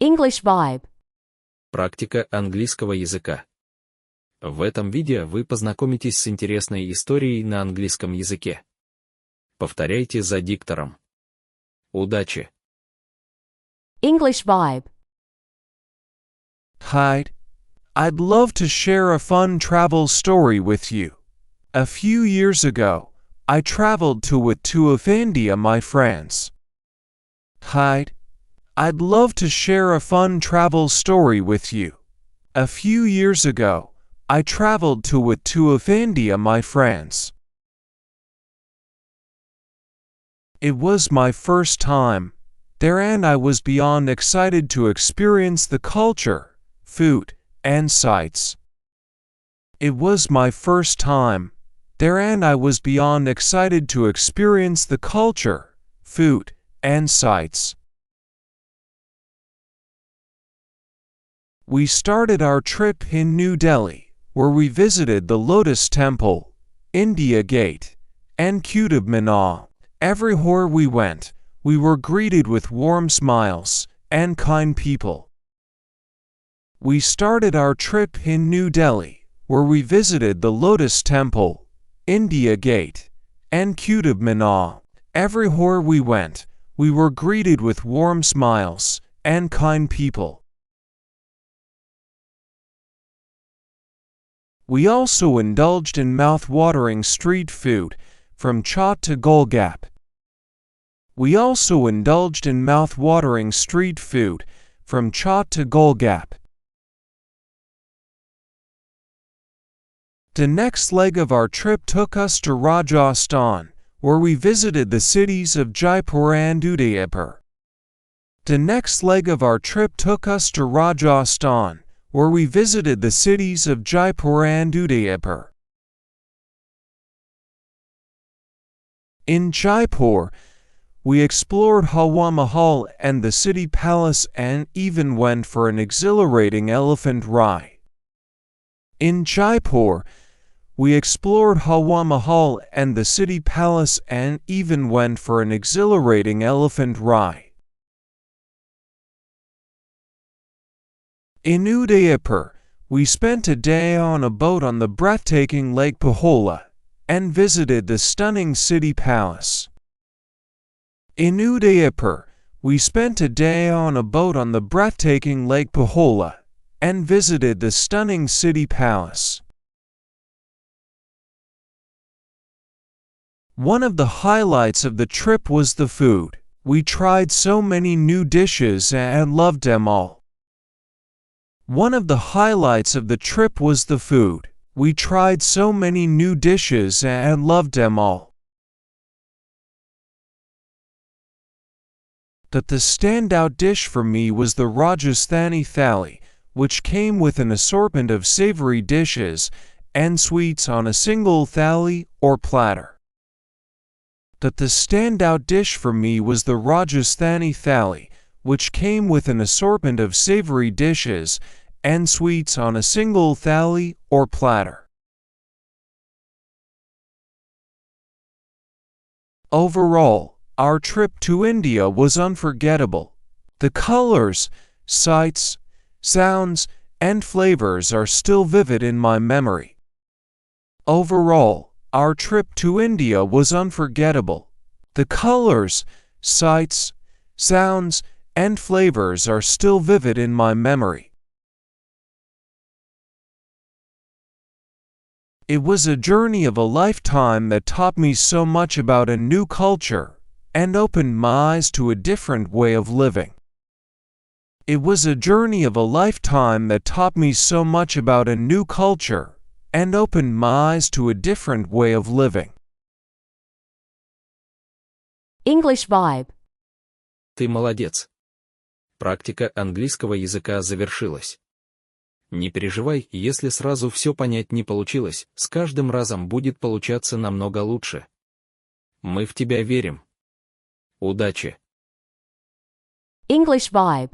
English vibe. Практика английского языка. В этом видео вы познакомитесь с интересной историей на английском языке. Повторяйте за диктором. Удачи! English vibe. Hi, I'd love to share a fun travel story with you. A few years ago, I traveled to India, my friends. Hi, I'd love to share a fun travel story with you. A few years ago, I traveled to India, my friends. It was my first time there, and I was beyond excited to experience the culture, food, and sights. It was my first time there, and I was beyond excited to experience the culture, food, and sights. We started our trip in New Delhi, where we visited the Lotus Temple, India Gate, and Qutub Minar. Everywhere we went, we were greeted with warm smiles and kind people. We started our trip in New Delhi, where we visited the Lotus Temple, India Gate, and Qutub Minar. Everywhere we went, we were greeted with warm smiles and kind people. We also indulged in mouth-watering street food, from chaat to golgap. We also indulged in mouth-watering street food, from chaat to golgap. The next leg of our trip took us to Rajasthan, where we visited the cities of Jaipur and Udaipur. The next leg of our trip took us to Rajasthan, where we visited the cities of Jaipur and Udaipur. In Jaipur, we explored Hawa Mahal and the city palace and even went for an exhilarating elephant ride. In Jaipur, we explored Hawa Mahal and the city palace and even went for an exhilarating elephant ride. In Udaipur, we spent a day on a boat on the breathtaking Lake Pihola and visited the stunning city palace. In Udaipur, we spent a day on a boat on the breathtaking Lake Pihola and visited the stunning city palace. One of the highlights of the trip was the food. We tried so many new dishes and loved them all. One of the highlights of the trip was the food. We tried so many new dishes and loved them all. But the standout dish for me was the Rajasthani thali, which came with an assortment of savory dishes and sweets on a single thali or platter. But the standout dish for me was the Rajasthani thali, which came with an assortment of savory dishes and sweets on a single thali or platter. Overall, our trip to India was unforgettable. The colors, sights, sounds, and flavors are still vivid in my memory. Overall, our trip to India was unforgettable. The colors, sights, sounds, and flavors are still vivid in my memory. It was a journey of a lifetime that taught me so much about a new culture and opened my eyes to a different way of living. It was a journey of a lifetime that taught me so much about a new culture and opened my eyes to a different way of living. English vibe. Ты молодец. Практика английского языка завершилась. Не переживай, если сразу все понять не получилось, с каждым разом будет получаться намного лучше. Мы в тебя верим. Удачи! English vibe.